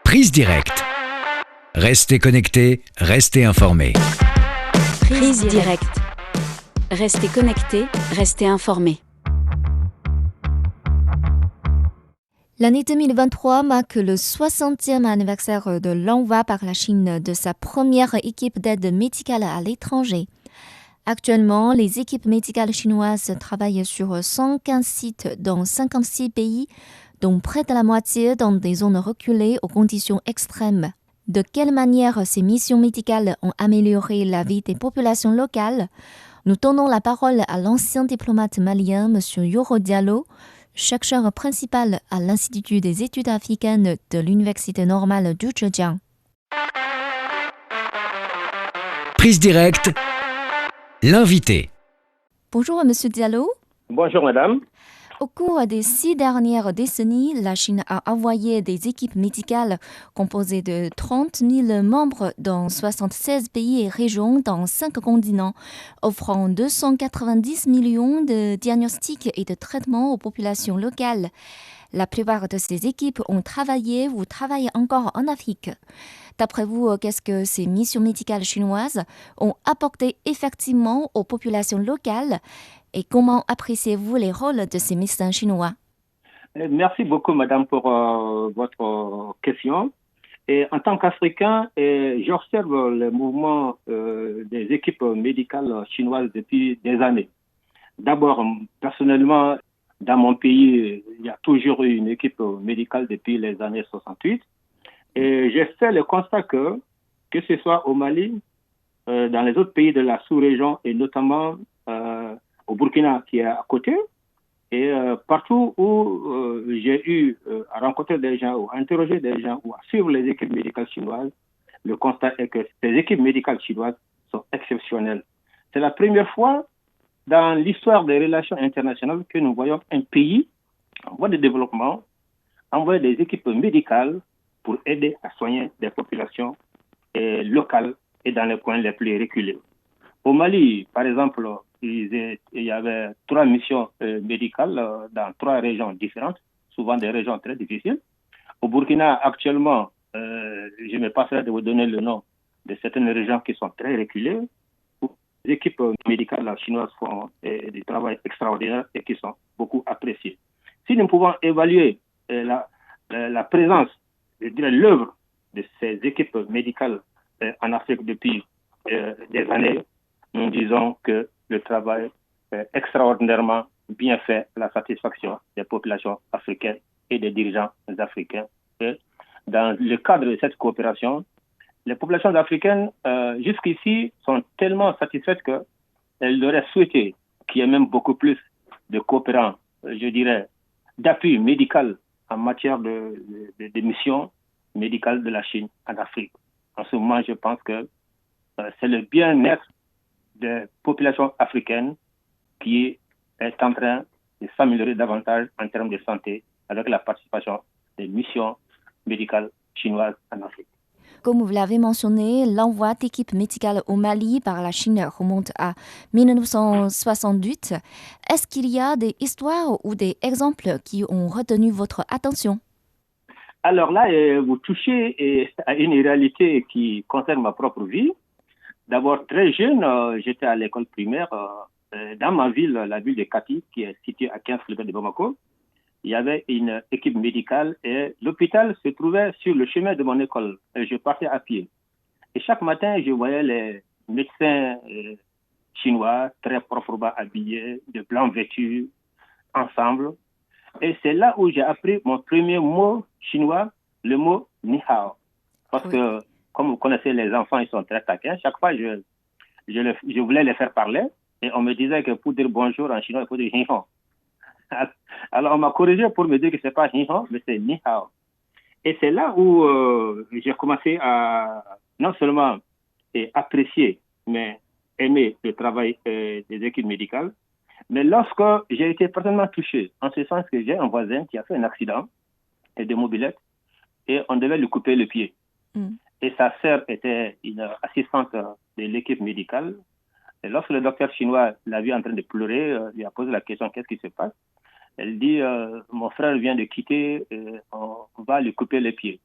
Prise directe. Restez connectés, restez informés. Prise directe. Restez connectés, restez informés. L'année 2023 marque le 60e anniversaire de l'envoi par la Chine de sa première équipe d'aide médicale à l'étranger. Actuellement, les équipes médicales chinoises travaillent sur 115 sites dans 56 pays, dont près de la moitié dans des zones reculées aux conditions extrêmes. De quelle manière ces missions médicales ont amélioré la vie des populations locales? Nous donnons la parole à l'ancien diplomate malien, M. Yoro Diallo, chercheur principal à l'Institut des études africaines de l'Université normale du Zhejiang. Prise directe. L'invité. Bonjour M. Diallo. Bonjour madame. Au cours des 6 dernières décennies, la Chine a envoyé des équipes médicales composées de 30 000 membres dans 76 pays et régions dans 5 continents, offrant 290 millions de diagnostics et de traitements aux populations locales. La plupart de ces équipes ont travaillé ou travaillent encore en Afrique. D'après vous, qu'est-ce que ces missions médicales chinoises ont apporté effectivement aux populations locales et comment appréciez-vous les rôles de ces médecins chinois? Merci beaucoup madame pour votre question. Et en tant qu'Africain, j'observe le mouvement des équipes médicales chinoises depuis des années. D'abord, personnellement, dans mon pays, il y a toujours eu une équipe médicale depuis les années 68. Et j'ai fait le constat que ce soit au Mali, dans les autres pays de la sous-région et notamment au Burkina qui est à côté, et partout où j'ai eu à rencontrer des gens ou à interroger des gens ou à suivre les équipes médicales chinoises, le constat est que ces équipes médicales chinoises sont exceptionnelles. C'est la première fois dans l'histoire des relations internationales que nous voyons un pays en voie de développement envoyer des équipes médicales pour aider à soigner des populations locales et dans les coins les plus reculés. Au Mali, par exemple, il y avait 3 missions médicales dans 3 régions différentes, souvent des régions très difficiles. Au Burkina, actuellement, je me passerai de vous donner le nom de certaines régions qui sont très reculées, où les équipes médicales chinoises font du travail extraordinaire et qui sont beaucoup appréciées. Si nous pouvons évaluer la présence, je dirais l'œuvre de ces équipes médicales en Afrique depuis des années, nous disons que le travail est extraordinairement bien fait à la satisfaction des populations africaines et des dirigeants africains. Et dans le cadre de cette coopération, les populations africaines jusqu'ici sont tellement satisfaites qu'elles auraient souhaité qu'il y ait même beaucoup plus de coopérants, je dirais, d'appui médical en matière de missions médicales de la Chine en Afrique. En ce moment, je pense que c'est le bien-être des populations africaines qui est en train de s'améliorer davantage en termes de santé avec la participation des missions médicales chinoises en Afrique. Comme vous l'avez mentionné, l'envoi d'équipes médicales au Mali par la Chine remonte à 1968. Est-ce qu'il y a des histoires ou des exemples qui ont retenu votre attention? Alors là, vous touchez à une réalité qui concerne ma propre vie. D'abord, très jeune, j'étais à l'école primaire dans ma ville, la ville de Kati, qui est située à 15 km de Bamako. Il y avait une équipe médicale et l'hôpital se trouvait sur le chemin de mon école. Et je partais à pied. Et chaque matin, je voyais les médecins chinois très proprement habillés, de blanc vêtus, ensemble. Et c'est là où j'ai appris mon premier mot chinois, le mot ni hao. Parce que, comme vous connaissez, les enfants, ils sont très taquins. Chaque fois, je voulais les faire parler. Et on me disait que pour dire bonjour en chinois, il faut dire ni hao. Alors, on m'a corrigé pour me dire que ce n'est pas ni hao, mais c'est ni hao. Et c'est là où j'ai commencé à non seulement apprécier, mais aimer le travail des équipes médicales. Mais lorsque j'ai été personnellement touché, en ce sens que j'ai un voisin qui a fait un accident de mobilette et on devait lui couper le pied. Et sa sœur était une assistante de l'équipe médicale. Et lorsque le docteur chinois l'a vu en train de pleurer, lui a posé la question, qu'est-ce qui se passe? Elle dit, mon frère vient de quitter, on va lui couper les pieds.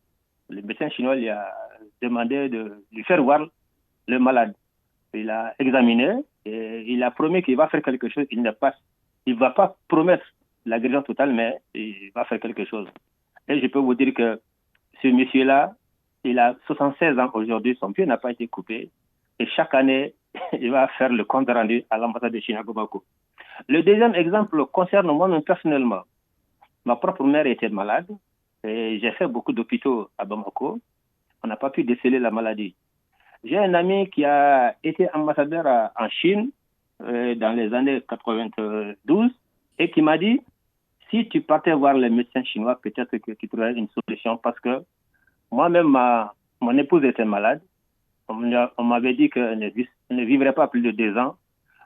le médecin chinois lui a demandé de lui faire voir le malade. Il a examiné et il a promis qu'il va faire quelque chose. Il ne va pas promettre la guérison totale, mais il va faire quelque chose. Et je peux vous dire que ce monsieur-là, il a 76 ans aujourd'hui, son pied n'a pas été coupé. Et chaque année, il va faire le compte rendu à l'ambassade de Chine à Bamako. Le deuxième exemple concerne moi-même personnellement. Ma propre mère était malade et j'ai fait beaucoup d'hôpitaux à Bamako. On n'a pas pu déceler la maladie. J'ai un ami qui a été ambassadeur en Chine dans les années 92 et qui m'a dit, si tu partais voir les médecins chinois, peut-être que tu trouverais une solution parce que moi-même, mon épouse était malade. On m'avait dit qu'elle ne vivrait pas plus de 2 ans.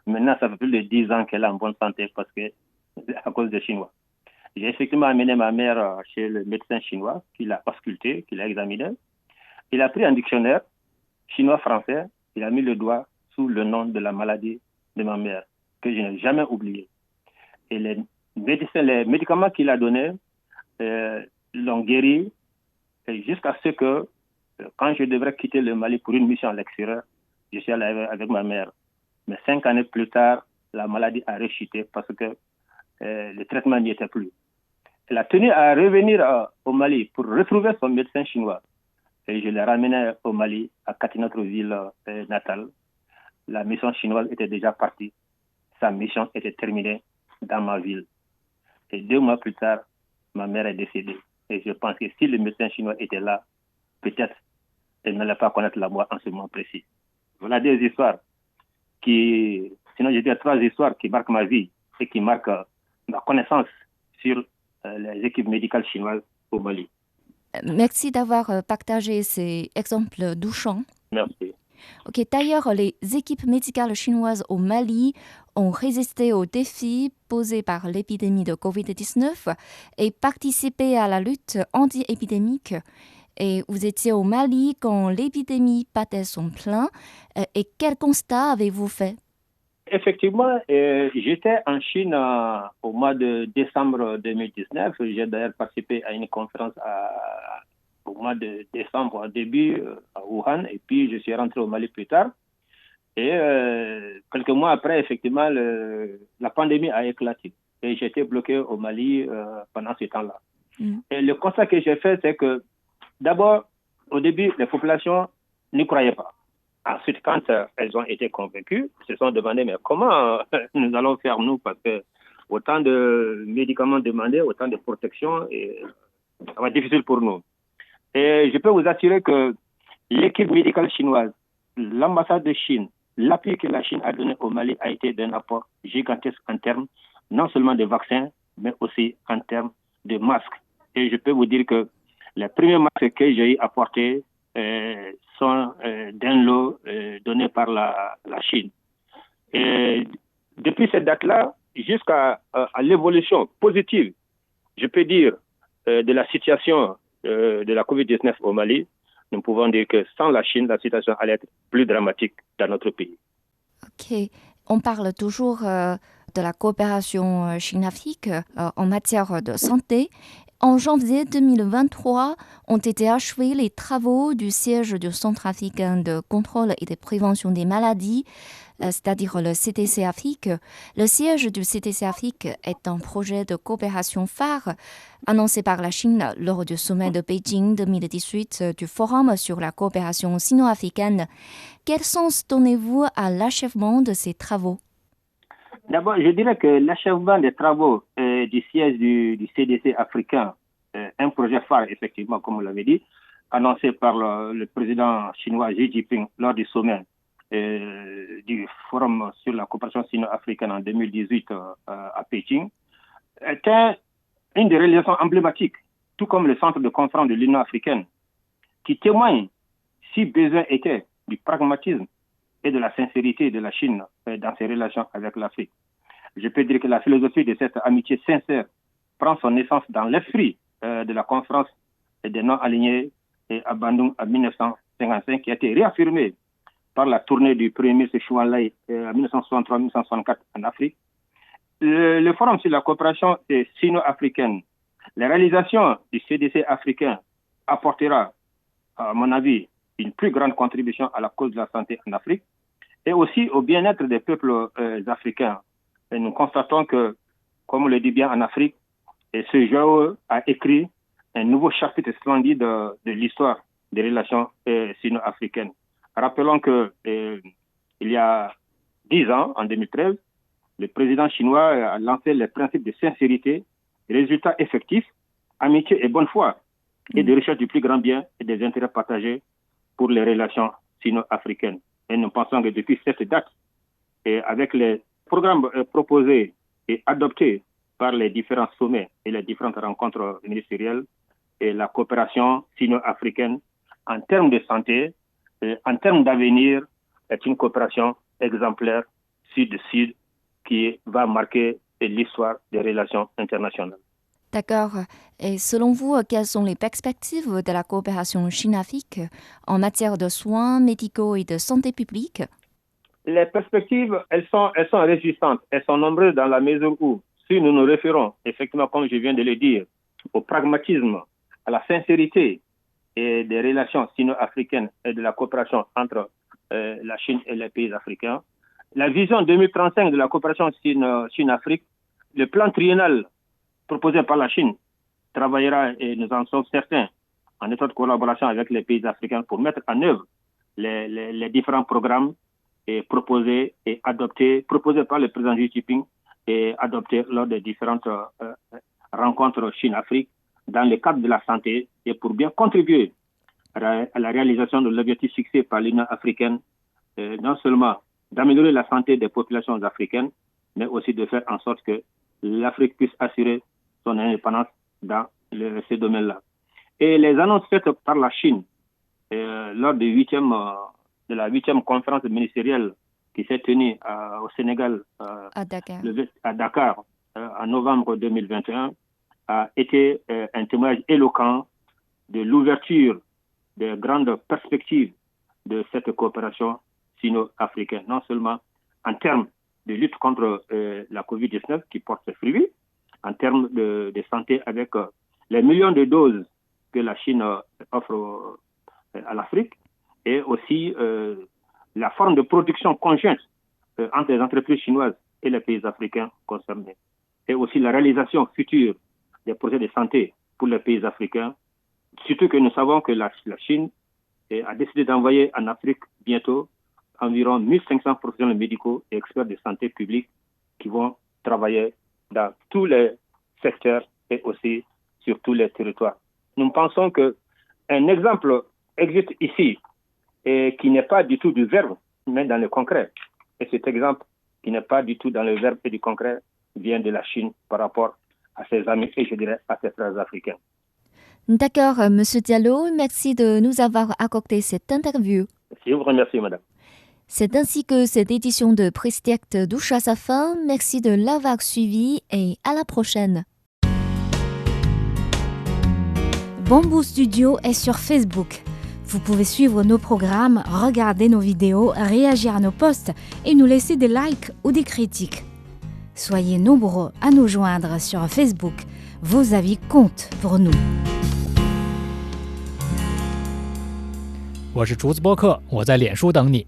Maintenant, ça fait plus de 10 ans qu'elle est en bonne santé parce que, à cause des Chinois. J'ai effectivement amené ma mère chez le médecin chinois qui l'a ausculté, qui l'a examiné. Il a pris un dictionnaire chinois-français. Il a mis le doigt sous le nom de la maladie de ma mère, que je n'ai jamais oublié. Et les médicaments qu'il a donnés l'ont guéri jusqu'à ce que, quand je devrais quitter le Mali pour une mission à l'extérieur, je suis allé avec ma mère. Mais 5 années plus tard, la maladie a rechuté parce que le traitement n'y était plus. Elle a tenu à revenir au Mali pour retrouver son médecin chinois. Et je l'ai ramené au Mali, à Kati, notre ville natale. La mission chinoise était déjà partie. Sa mission était terminée dans ma ville. Et 2 mois plus tard, ma mère est décédée. Et je pense que si le médecin chinois était là, peut-être elle n'allait pas connaître la mort en ce moment précis. Voilà des histoires sinon je dirais 3 histoires qui marquent ma vie et qui marquent ma connaissance sur les équipes médicales chinoises au Mali. Merci d'avoir partagé ces exemples touchants. Merci. Ok, d'ailleurs, les équipes médicales chinoises au Mali ont résisté aux défis posés par l'épidémie de Covid-19 et participé à la lutte anti-épidémique. Et vous étiez au Mali quand l'épidémie battait son plein. Et quel constat avez-vous fait? Effectivement, j'étais en Chine au mois de décembre 2019. J'ai d'ailleurs participé à une conférence au mois de décembre, au début, à Wuhan. Et puis, je suis rentré au Mali plus tard. Et quelques mois après, effectivement, la pandémie a éclaté. Et j'étais bloqué au Mali pendant ce temps-là. Et le constat que j'ai fait, c'est que d'abord, au début, les populations n'y croyaient pas. Ensuite, quand elles ont été convaincues, elles se sont demandé, mais comment nous allons faire, nous, parce que autant de médicaments demandés, autant de protection, et ça va être difficile pour nous. Et je peux vous assurer que l'équipe médicale chinoise, l'ambassade de Chine, l'appui que la Chine a donné au Mali a été d'un apport gigantesque en termes non seulement de vaccins, mais aussi en termes de masques. Et je peux vous dire que les premiers masques que j'ai eu apportés sont d'un lot donné par la Chine. Et depuis cette date-là, jusqu'à l'évolution positive, je peux dire, de la situation de la COVID-19 au Mali, nous pouvons dire que sans la Chine, la situation allait être plus dramatique dans notre pays. Ok. On parle toujours de la coopération Chine-Afrique en matière de santé. En janvier 2023, ont été achevés les travaux du siège du Centre africain de contrôle et de prévention des maladies, c'est-à-dire le CTC Afrique. Le siège du CTC Afrique est un projet de coopération phare annoncé par la Chine lors du sommet de Beijing 2018 du Forum sur la coopération sino-africaine. Quel sens donnez-vous à l'achèvement de ces travaux? D'abord, je dirais que l'achèvement des travaux du siège du CDC africain, un projet phare, effectivement, comme vous l'avez dit, annoncé par le président chinois Xi Jinping lors du sommet du Forum sur la coopération sino-africaine en 2018 à Pékin, était une des réalisations emblématiques, tout comme le centre de conférence de l'Union africaine, qui témoigne, si besoin était, du pragmatisme et de la sincérité de la Chine dans ses relations avec l'Afrique. Je peux dire que la philosophie de cette amitié sincère prend son essence dans l'esprit de la conférence des non-alignés à Bandung en 1955, qui a été réaffirmée par la tournée du Premier ministre Chou En-lai en 1963-1964 en Afrique. Le Forum sur la coopération sino-africaine, les réalisations du CDC africain apportera à mon avis, une plus grande contribution à la cause de la santé en Afrique et aussi au bien-être des peuples africains. Et nous constatons que, comme on le dit bien en Afrique, ce Joao a écrit un nouveau chapitre splendide de l'histoire des relations sino-africaines. Rappelons que il y a 10 ans, en 2013, le président chinois a lancé les principes de sincérité, résultats effectifs, amitié et bonne foi, et de recherche du plus grand bien et des intérêts partagés pour les relations sino-africaines. Et nous pensons que depuis cette date, et avec les programmes proposés et adoptés par les différents sommets et les différentes rencontres ministérielles, et la coopération sino-africaine en termes de santé, en termes d'avenir, est une coopération exemplaire sud-sud qui va marquer l'histoire des relations internationales. D'accord. Et selon vous, quelles sont les perspectives de la coopération Chine-Afrique en matière de soins médicaux et de santé publique? Les perspectives, elles sont résistantes. Elles sont nombreuses dans la mesure où, si nous nous référons, effectivement, comme je viens de le dire, au pragmatisme, à la sincérité et des relations sino-africaines et de la coopération entre la Chine et les pays africains, la vision 2035 de la coopération Chine-Afrique, le plan triennal proposé par la Chine travaillera, et nous en sommes certains, en étroite collaboration avec les pays africains pour mettre en œuvre les différents programmes proposés et adoptés, proposés par le président Xi Jinping et adoptés lors des différentes rencontres Chine-Afrique dans le cadre de la santé et pour bien contribuer à la réalisation de l'objectif fixé par l'Union africaine, non seulement d'améliorer la santé des populations africaines, mais aussi de faire en sorte que l'Afrique puisse assurer son indépendance dans ces domaines-là. Et les annonces faites par la Chine lors de la 8e conférence ministérielle qui s'est tenue au Sénégal, à Dakar, en novembre 2021, a été un témoignage éloquent de l'ouverture des grandes perspectives de cette coopération sino-africaine, non seulement en termes de lutte contre la COVID-19 qui porte ses fruits, en termes de santé avec les millions de doses que la Chine offre à l'Afrique, et aussi la forme de production conjointe entre les entreprises chinoises et les pays africains concernés, et aussi la réalisation future des projets de santé pour les pays africains, surtout que nous savons que la Chine a décidé d'envoyer en Afrique bientôt environ 1500 professionnels médicaux et experts de santé publique qui vont travailler dans tous les secteurs et aussi sur tous les territoires. Nous pensons qu'un exemple existe ici et qui n'est pas du tout du verbe, mais dans le concret. Et cet exemple qui n'est pas du tout dans le verbe et du concret vient de la Chine par rapport à ses amis et je dirais à ses frères africains. D'accord, M. Diallo, merci de nous avoir accordé cette interview. Je vous remercie, madame. C'est ainsi que cette édition de Presse Direct touche à sa fin. Merci de l'avoir suivi et à la prochaine. Bamboo Studio est sur Facebook. Vous pouvez suivre nos programmes, regarder nos vidéos, réagir à nos posts et nous laisser des likes ou des critiques. Soyez nombreux à nous joindre sur Facebook. Vos avis comptent pour nous. 我是竹子播客，我在脸书等你。